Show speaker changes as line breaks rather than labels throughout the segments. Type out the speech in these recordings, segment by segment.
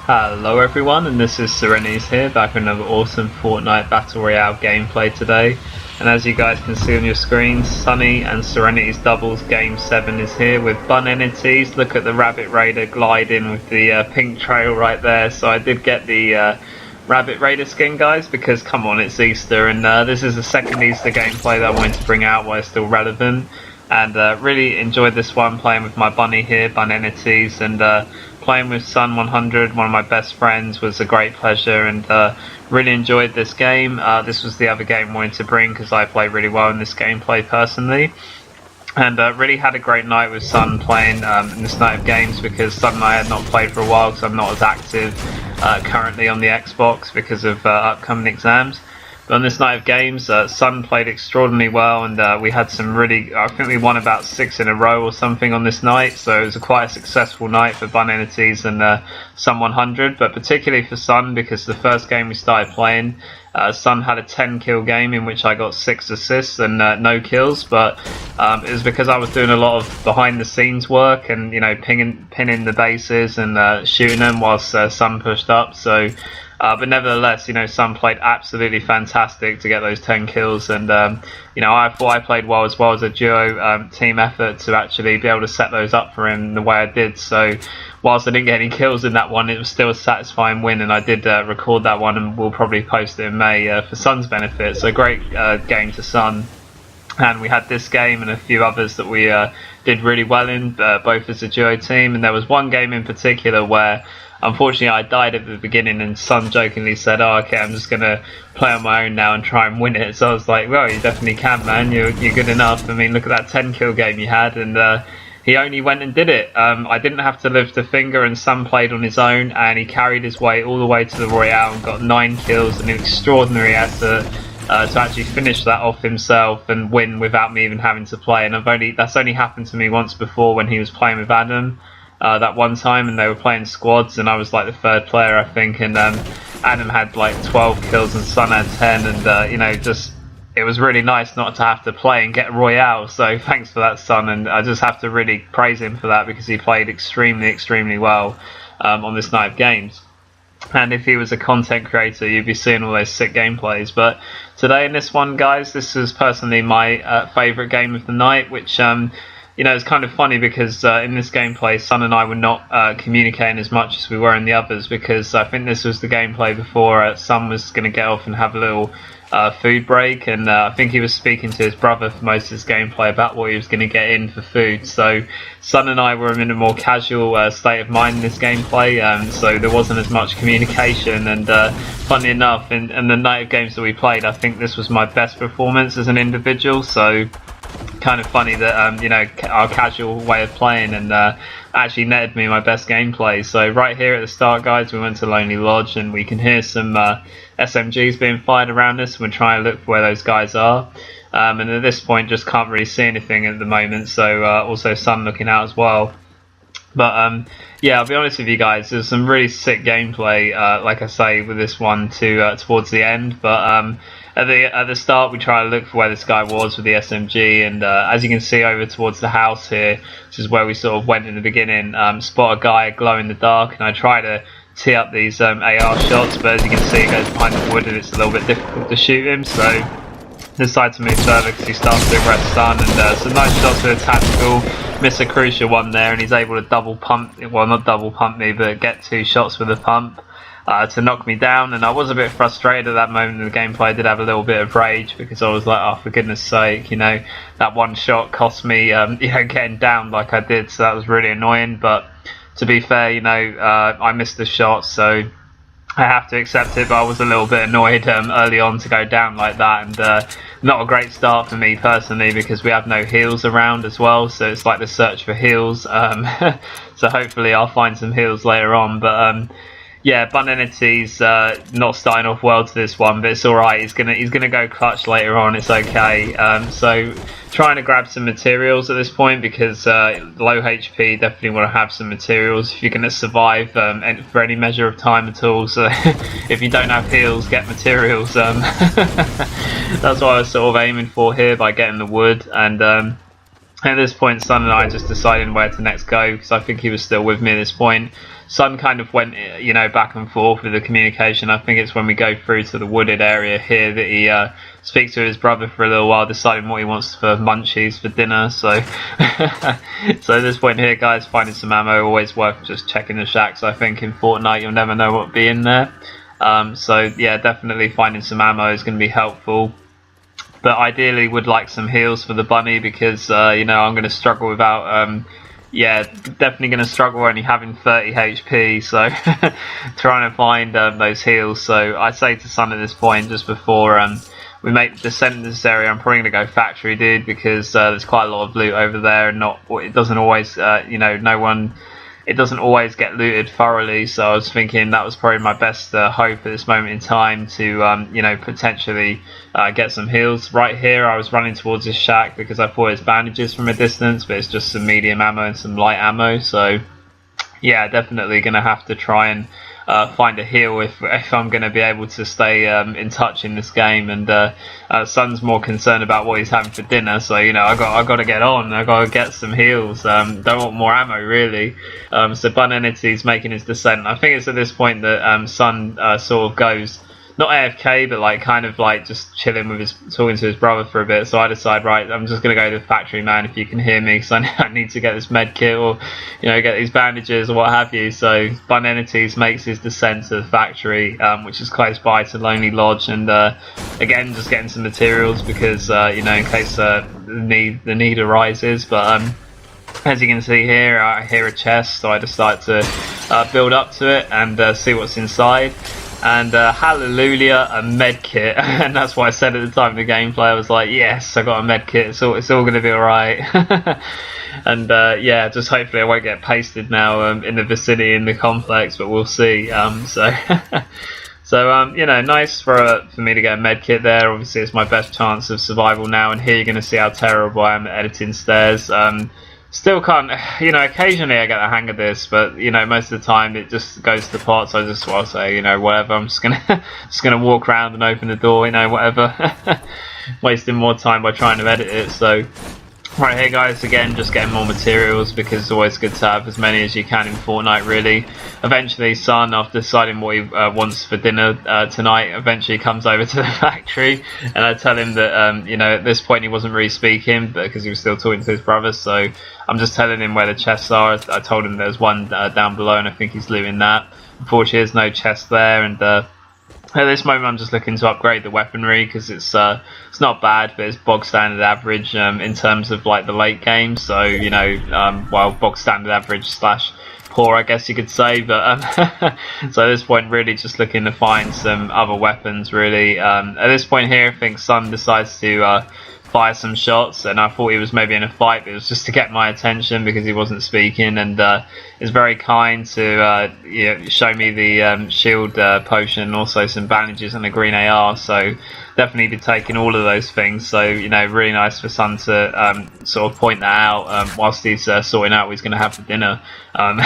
Hello everyone, and this is SeReNiiTYzZ here, back with another awesome Fortnite Battle Royale gameplay today. And as you guys can see on your screens, Sunny and SeReNiiTYzZ Doubles Game 7 is here with SeReNiiTYzZ. Look at the Rabbit Raider gliding with the pink trail right there. So I did get the Rabbit Raider skin, guys, because come on, it's Easter, and this is the second Easter gameplay that I wanted to bring out while it's still relevant. And really enjoyed this one, playing with my bunny here, SeReNiiTYzZ, and playing with Sun100, one of my best friends, was a great pleasure, and really enjoyed this game. This was the other game I wanted to bring because I play really well in this gameplay personally. And really had a great night with Sun playing in this night of games, because Sun and I had not played for a while because I'm not as active currently on the Xbox because of upcoming exams. But on this night of games, Sun played extraordinarily well, and we had some really, I think we won about 6 in a row or something on this night, so it was quite a successful night for SeReNiiTYzZ and Sun100, but particularly for Sun, because the first game we started playing, Sun had a 10 kill game in which I got 6 assists and no kills, but it was because I was doing a lot of behind the scenes work and, you know, pinning the bases and shooting them whilst Sun pushed up. So but nevertheless, you know, Sun played absolutely fantastic to get those 10 kills, and you know, I thought I played well as a duo team effort to actually be able to set those up for him the way I did. So whilst I didn't get any kills in that one, it was still a satisfying win, and I did record that one, and we'll probably post it in May for Sun's benefit. So great game to Sun. And we had this game and a few others that we did really well in, both as a duo team. And there was one game in particular where, unfortunately, I died at the beginning, and Sun jokingly said, "Oh, okay, I'm just gonna play on my own now and try and win it." So I was like, "Well, you definitely can, man. You're good enough. I mean, look at that 10 kill game you had." And he only went and did it. I didn't have to lift a finger, and Sun played on his own, and he carried his way all the way to the Royale and got 9 kills, an extraordinary effort to actually finish that off himself and win without me even having to play. And that's only happened to me once before, when he was playing with Adam. That one time, and they were playing squads, and I was like the 3rd player, I think, and Adam had like 12 kills and Sun had 10, and you know, just it was really nice not to have to play and get Royale. So thanks for that, Sun, and I just have to really praise him for that, because he played extremely well on this night of games. And if he was a content creator, you'd be seeing all those sick gameplays. But today in this one, guys, this is personally my favourite game of the night, which you know, it's kind of funny because in this gameplay, Sun and I were not communicating as much as we were in the others, because I think this was the gameplay before Sun was going to get off and have a little food break, and I think he was speaking to his brother for most of his gameplay about what he was going to get in for food. So Sun and I were in a more casual state of mind in this gameplay, so there wasn't as much communication, and funny enough, in the night of games that we played, I think this was my best performance as an individual. So kind of funny that you know, our casual way of playing and actually netted me my best gameplay. So right here at the start, guys, we went to Lonely Lodge, and we can hear some SMGs being fired around us. We're trying to look for where those guys are, and at this point just can't really see anything at the moment, so also Sun looking out as well. But yeah, I'll be honest with you guys, there's some really sick gameplay, like I say, with this one towards the end. But at the start, we try to look for where this guy was with the SMG, and as you can see over towards the house here, this is where we sort of went in the beginning, spot a guy glow in the dark, and I try to tee up these AR shots, but as you can see, he goes behind the wood and it's a little bit difficult to shoot him, so decide to move further because he starts to arrest Sun, and some nice shots with a tactical, miss a crucial one there, and he's able to double pump, well, not double pump me, but get 2 shots with a pump to knock me down. And I was a bit frustrated at that moment in the gameplay. I did have a little bit of rage, because I was like, oh, for goodness sake, you know, that one shot cost me you know, getting down like I did, so that was really annoying. But to be fair, you know, I missed the shot, so I have to accept it, but I was a little bit annoyed early on to go down like that, and not a great start for me personally, because we have no heals around as well, so it's like the search for heals. So hopefully I'll find some heals later on. But yeah, SeReNiiTYzZ not starting off well to this one, but it's alright. He's gonna go clutch later on. It's okay. So trying to grab some materials at this point, because low HP, definitely want to have some materials if you're gonna survive for any measure of time at all. So if you don't have heals, get materials. That's what I was sort of aiming for here by getting the wood, and At this point, Sun and I just decided where to next go, because I think he was still with me at this point. Sun kind of went, back and forth with the communication. I think it's when we go through to the wooded area here that he speaks to his brother for a little while, deciding what he wants for munchies for dinner. So, so at this point here, guys, finding some ammo, always worth just checking the shacks. I think in Fortnite, you'll never know what will be in there. So yeah, definitely finding some ammo is going to be helpful. But ideally would like some heals for the bunny, because I'm going to struggle without definitely going to struggle only having 30 HP, so trying to find those heals. So I say to Sun at this point, just before we make the descent in this area, I'm probably going to go factory, dude, because there's quite a lot of loot over there, and it doesn't always it doesn't always get looted thoroughly. So I was thinking that was probably my best hope at this moment in time to potentially get some heals. Right here I was running towards this shack because I thought it's bandages from a distance, but it's just some medium ammo and some light ammo. So yeah, definitely going to have to try and find a heal if I'm going to be able to stay in touch in this game. And Sun's more concerned about what he's having for dinner, so I got to get on. I got to get some heals. Don't want more ammo really. So BunEnity's making his descent. I think it's at this point that Sun sort of goes, not AFK, but kind of just chilling with talking to his brother for a bit. So I decide, right, I'm just gonna go to the factory, man, if you can hear me, because I need to get this med kit, or get these bandages or what have you. So BunEnityz makes his descent to the factory, which is close by to Lonely Lodge, and again, just getting some materials because in case the need arises. But as you can see here, I hear a chest, so I decide to build up to it and see what's inside. And hallelujah, a med kit. And that's what I said at the time of the gameplay. I was like, yes, I got a med kit, so it's all going to be alright. And yeah, just hopefully I won't get pasted now in the vicinity in the complex, but we'll see. So nice for me to get a med kit there. Obviously it's my best chance of survival now, and here you're going to see how terrible I am at editing stairs. Still can't, occasionally I get the hang of this, but most of the time it just goes to pot. So I'll say, whatever. I'm just gonna walk around and open the door, whatever. Wasting more time by trying to edit it. So right here, guys, again, just getting more materials, because it's always good to have as many as you can in Fortnite, really. Eventually, Sun, after deciding what he wants for dinner tonight, eventually comes over to the factory, and I tell him that, at this point he wasn't really speaking, because he was still talking to his brother, so I'm just telling him where the chests are. I told him there's one down below, and I think he's looting that. Unfortunately, there's no chest there, and at this moment I'm just looking to upgrade the weaponry, because it's not bad, but it's bog standard average in terms of the late game. So bog standard average slash poor, I guess you could say. But so at this point, really just looking to find some other weapons. Really, at this point here, I think Sun decides to fire some shots, and I thought he was maybe in a fight, but it was just to get my attention because he wasn't speaking, and is very kind to show me the shield potion, and also some bandages and a green AR. So definitely be taking all of those things. So really nice for Sun to sort of point that out whilst he's sorting out what he's going to have for dinner. And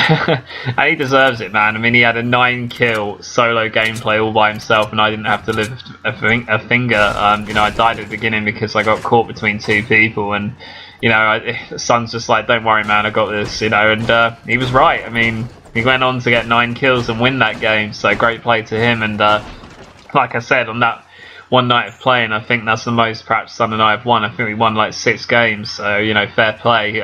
he deserves it, man. I mean, he had a 9-kill solo gameplay all by himself, and I didn't have to lift a finger. I died at the beginning because I got caught between two people, and Sun's just like, don't worry, man, I got this, and he was right. I mean, he went on to get 9 kills and win that game, so great play to him. And like I said, on that one night of playing, I think that's the most perhaps Sun and I have won. I think we won 6 games, so fair play.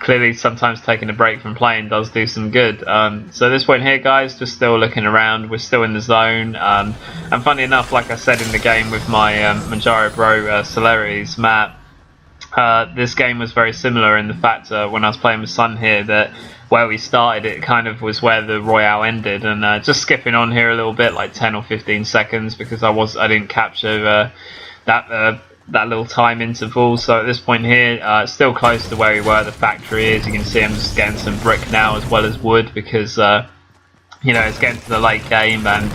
Clearly sometimes taking a break from playing does do some good. So at this point here, guys, just still looking around. We're still in the zone, and funny enough, like I said in the game with my Manjaro Bro SeReNiiTYzZ map, this game was very similar in the fact when I was playing with Sun here, that where we started, it kind of was where the Royale ended. And just skipping on here a little bit, 10 or 15 seconds, because I didn't capture that little time interval. So at this point here, still close to where we were, the factory. As you can see, I'm just getting some brick now as well as wood, because it's getting to the late game, and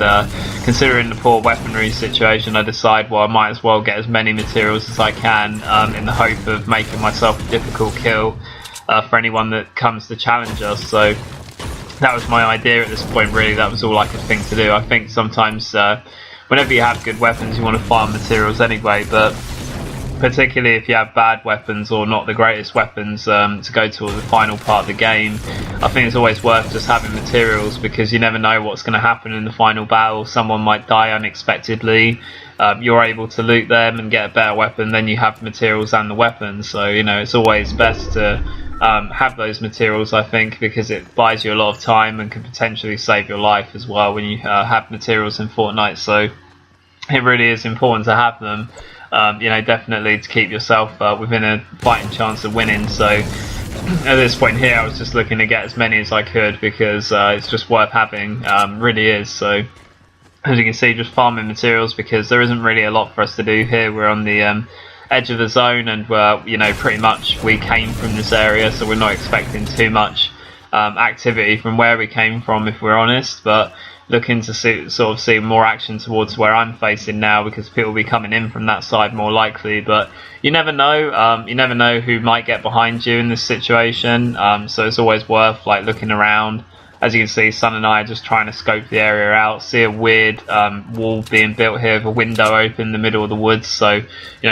considering the poor weaponry situation, I decide, well, I might as well get as many materials as I can in the hope of making myself a difficult kill for anyone that comes to challenge us. So that was my idea at this point, really. That was all I could think to do. I think sometimes whenever you have good weapons, you want to farm materials anyway, but particularly if you have bad weapons or not the greatest weapons to go to the final part of the game. I think it's always worth just having materials, because you never know what's going to happen in the final battle. Someone might die unexpectedly. You're able to loot them and get a better weapon, then you have materials and the weapons. So it's always best to have those materials, I think, because it buys you a lot of time and can potentially save your life as well when you have materials in Fortnite. So it really is important to have them. Definitely to keep yourself within a fighting chance of winning. So at this point here, I was just looking to get as many as I could, because it's just worth having, really is. So as you can see, just farming materials, because there isn't really a lot for us to do here. We're on the edge of the zone, and pretty much we came from this area, so we're not expecting too much activity from where we came from, if we're honest. But looking to see more action towards where I'm facing now, because people will be coming in from that side more likely. But you never know. You never know who might get behind you in this situation. So it's always worth looking around. As you can see, Sun and I are just trying to scope the area out. See a weird wall being built here with a window open in the middle of the woods. So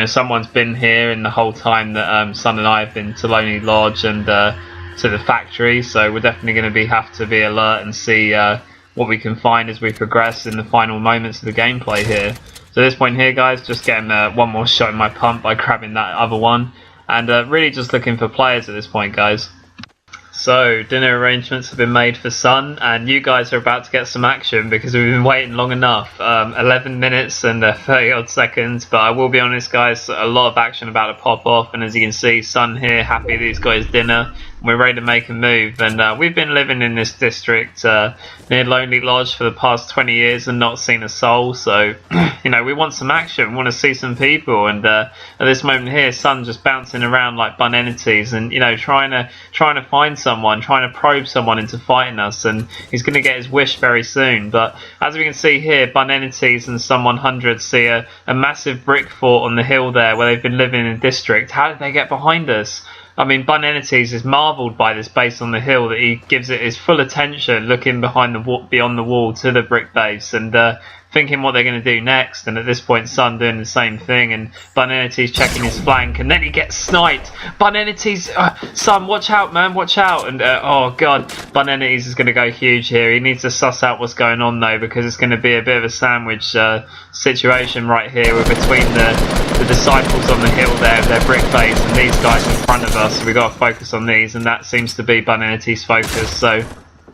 someone's been here in the whole time that Sun and I have been to Lonely Lodge and to the factory. So we're definitely going to have to be alert and see what we can find as we progress in the final moments of the gameplay here. So at this point here, guys, just getting one more shot in my pump by grabbing that other one, and really just looking for players at this point, guys. So dinner arrangements have been made for Sun, and you guys are about to get some action, because we've been waiting long enough. 11 minutes and 30 odd seconds, but I will be honest, guys, a lot of action about to pop off. And as you can see, Sun here happy that he's got his dinner. We're ready to make a move, and we've been living in this district near Lonely Lodge for the past 20 years and not seen a soul. So we want some action, we want to see some people. And at this moment here, Sun just bouncing around like bun entities, and trying to find someone, trying to probe someone into fighting us, and he's going to get his wish very soon. But as we can see here, bun entities and Sun 100 see a massive brick fort on the hill there where they've been living in the district. How did they get behind us? I mean, Bun Entities is marvelled by this base on the hill, that he gives it his full attention, looking beyond the wall to the brick base, and thinking what they're going to do next. And at this point, Sun doing the same thing, and Bun Entities checking his flank, and then he gets sniped. Bun Entities, Sun, watch out, man, watch out. And oh god, Bun Entities is going to go huge here. He needs to suss out what's going on though, because it's going to be a bit of a sandwich situation right here. We're between the disciples on the hill there with their brick base, and these guys in front of us. So we've got to focus on these, and that seems to be Bun Entities' focus. So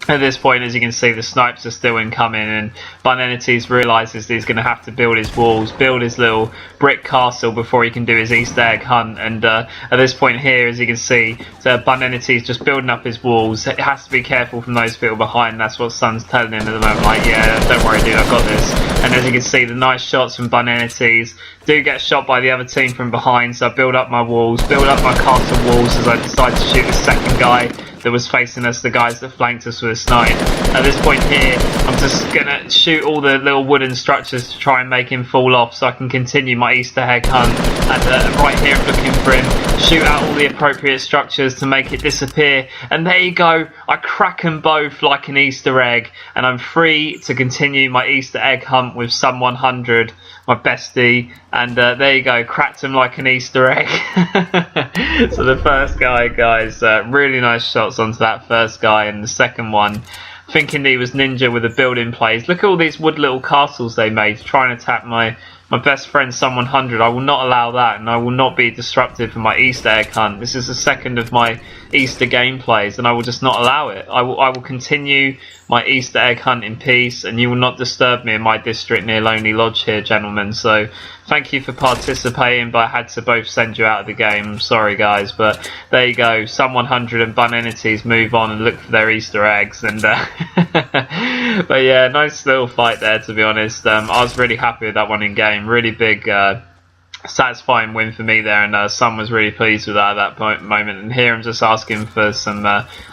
at this point, as you can see, the snipes are still incoming, and Bun Entities realises that he's going to have to build his walls, build his little brick castle before he can do his Easter egg hunt. And at this point here, as you can see, Bun Entities just building up his walls. It has to be careful from those people behind. That's what Sun's telling him at the moment, like, yeah, don't worry dude, I've got this. And as you can see, the nice shots from Bun Entities do get shot by the other team from behind. So I build up my walls, build up my castle walls as I decide to shoot the second guy that was facing us, the guys that flanked us with a snipe. At this point here, I'm just gonna shoot all the little wooden structures to try and make him fall off, so I can continue my Easter egg hunt. And right here, I'm looking for him. Shoot out all the appropriate structures to make it disappear. And there you go. I crack them both like an Easter egg, and I'm free to continue my Easter egg hunt with Sun 100, my bestie. And there you go, cracked him like an Easter egg. So the first guy, guys, really nice shots onto that first guy, and the second one, thinking that he was ninja with the building plays. Look at all these wood little castles they made to try and attack my best friend Sun 100. I will not allow that, and I will not be disruptive for my Easter egg hunt. This is the second of my Easter gameplays, and I will just not allow it. I will continue my Easter egg hunt in peace, and you will not disturb me in my district near Lonely Lodge here, gentlemen. So thank you for participating, but I had to both send you out of the game. I'm sorry guys, but there you go. Sun 100 and Bun Entities move on and look for their Easter eggs. And but yeah, nice little fight there, to be honest. I was really happy with that one in game. Really big satisfying win for me there, and Sun was really pleased with that at that moment. And here I'm just asking for some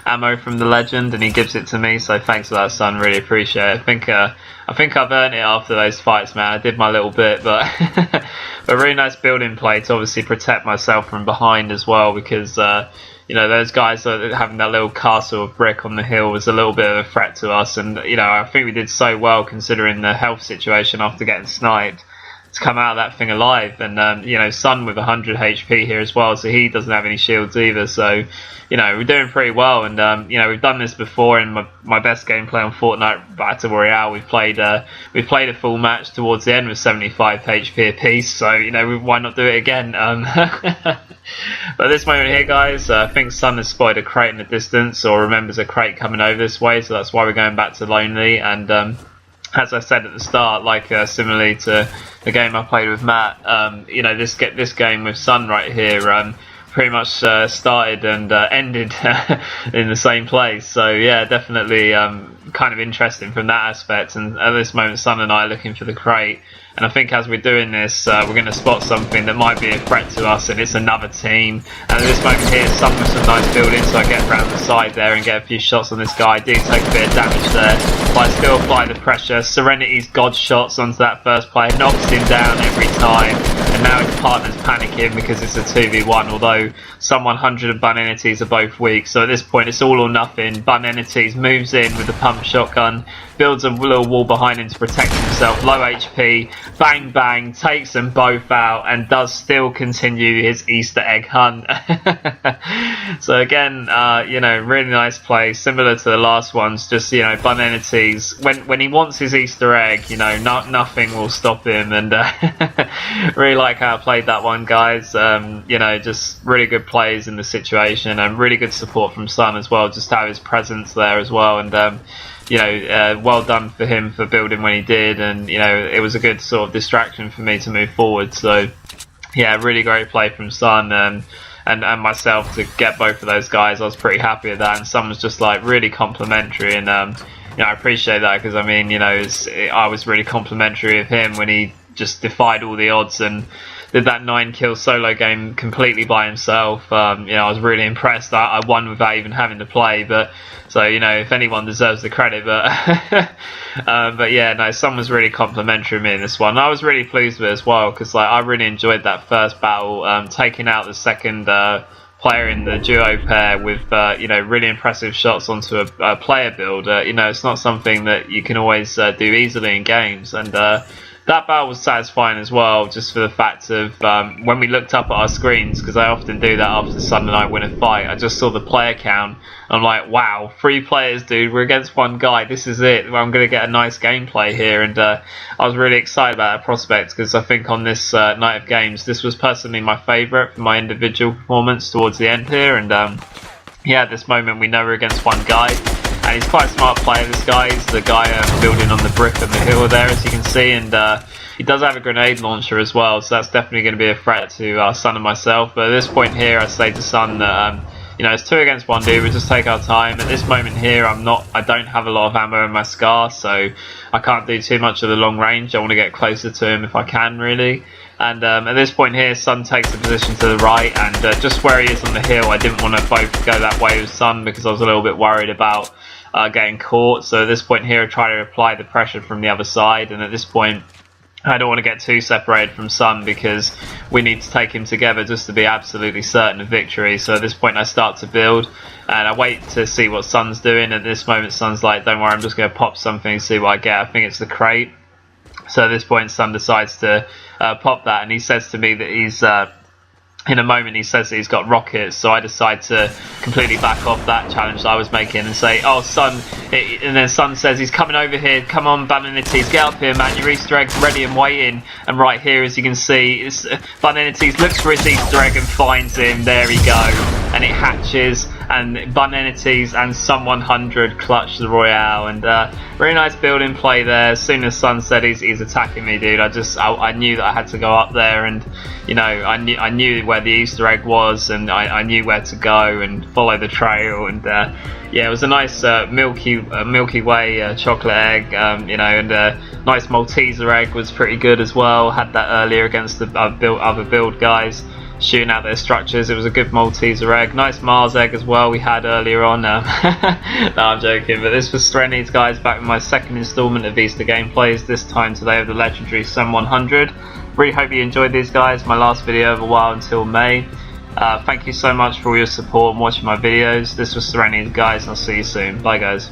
ammo from the legend, and he gives it to me, so thanks for that, Sun. Really appreciate it. I think I've earned it after those fights, man. I did my little bit, but a really nice building play to obviously protect myself from behind as well, because those guys having that little castle of brick on the hill was a little bit of a threat to us. And I think we did so well considering the health situation after getting sniped come out of that thing alive. And you know, Sun with 100 HP here as well, so he doesn't have any shields either. So you know, we're doing pretty well. And you know, we've done this before in my best gameplay on Fortnite Battle Royale. We've played a full match towards the end with 75 HP apiece. So you know, why not do it again? But at this moment here, guys, I think Sun has spotted a crate in the distance, or remembers a crate coming over this way. So that's why we're going back to Lonely. And as I said at the start, like similarly to the game I played with Matt, you know, this game with Sun right here pretty much started and ended in the same place. So yeah, definitely kind of interesting from that aspect. And at this moment, Sun and I are looking for the crate. And I think as we're doing this, we're going to spot something that might be a threat to us, and it's another team. And at this moment here, Sun with some nice building, so I get around the side there and get a few shots on this guy. I do take a bit of damage there, but I still apply the pressure. SeReNiiTYzZ God shots onto that first player, knocks him down every time. And now his partner's panicking because it's a 2v1, although Sun 100 and SeReNiiTYzZ are both weak. So at this point, it's all or nothing. SeReNiiTYzZ moves in with the pump shotgun, builds a little wall behind him to protect himself, low HP, bang bang, takes them both out, and does still continue his Easter egg hunt. So again, you know, really nice play, similar to the last ones. Just, you know, SeReNiiTYzZ, when he wants his Easter egg, you know, nothing will stop him. And really like how I played that one, guys. You know, just really good plays in the situation, and really good support from Sun as well, just to have his presence there as well. And you know, well done for him for building when he did, and you know, it was a good sort of distraction for me to move forward. So yeah, really great play from Sun and myself to get both of those guys. I was pretty happy with that, and Sun was just like really complimentary, and you know, I appreciate that, because I mean, you know, I was really complimentary of him when he just defied all the odds and did that 9-kill solo game completely by himself. You know, I was really impressed. I won without even having to play. But so, you know, if anyone deserves the credit, but yeah, no, Sun was really complimentary of me in this one. I was really pleased with it as well, because like I really enjoyed that first battle, taking out the second player in the duo pair with you know, really impressive shots onto a player build. You know, it's not something that you can always do easily in games. And that battle was satisfying as well, just for the fact of when we looked up at our screens, because I often do that after Sun and I win a fight, I just saw the player count. I'm like, wow, 3 players, dude, we're against 1 guy, this is it, I'm going to get a nice gameplay here. And I was really excited about that prospect, because I think on this night of games, this was personally my favourite for my individual performance towards the end here. And yeah, at this moment we know we're against 1 guy. And he's quite a smart player, this guy. He's the guy building on the brick of the hill there, as you can see. And he does have a grenade launcher as well, so that's definitely going to be a threat to Sun and myself. But at this point here, I say to Sun that, you know, it's 2 against 1, dude. We'll just take our time. At this moment here, I don't have a lot of ammo in my Scar, so I can't do too much of the long range. I want to get closer to him if I can, really. And at this point here, Sun takes the position to the right, and just where he is on the hill, I didn't want to both go that way with Sun, because I was a little bit worried about getting caught. So at this point here, I try to apply the pressure from the other side, and at this point I don't want to get too separated from Sun, because we need to take him together just to be absolutely certain of victory. So at this point I start to build, and I wait to see what Sun's doing. At this moment Sun's like, don't worry, I'm just going to pop something and see what I get. I think it's the crate. So at this point Sun decides to pop that, and he says to me that he's in a moment, he says that he's got rockets, so I decide to completely back off that challenge that I was making and say, oh, Sun, and then Sun says he's coming over here, come on, SeReNiiTYzZ, get up here, man, your Easter egg's ready and waiting. And right here, as you can see, SeReNiiTYzZ looks for his Easter egg and finds him, there he go, and it hatches, and SeReNiiTYzZ and Sun 100 clutch the Royale. And really nice building play there. As soon as Sun said he's attacking me, dude, I knew that I had to go up there, and you know, I knew where the Easter egg was, and I knew where to go and follow the trail. And yeah, it was a nice Milky Way chocolate egg, you know, and nice Malteser egg was pretty good as well. Had that earlier against the other build guys shooting out their structures. It was a good Malteser egg. Nice Mars egg as well we had earlier on. No, I'm joking, but this was SeReNiiTYzZ, guys, back with my second installment of Easter gameplays, this time today of the legendary Sun 100. Really hope you enjoyed these, guys. My last video of a while until May. Thank you so much for all your support and watching my videos. This was SeReNiiTYzZ, guys, and I'll see you soon. Bye, guys.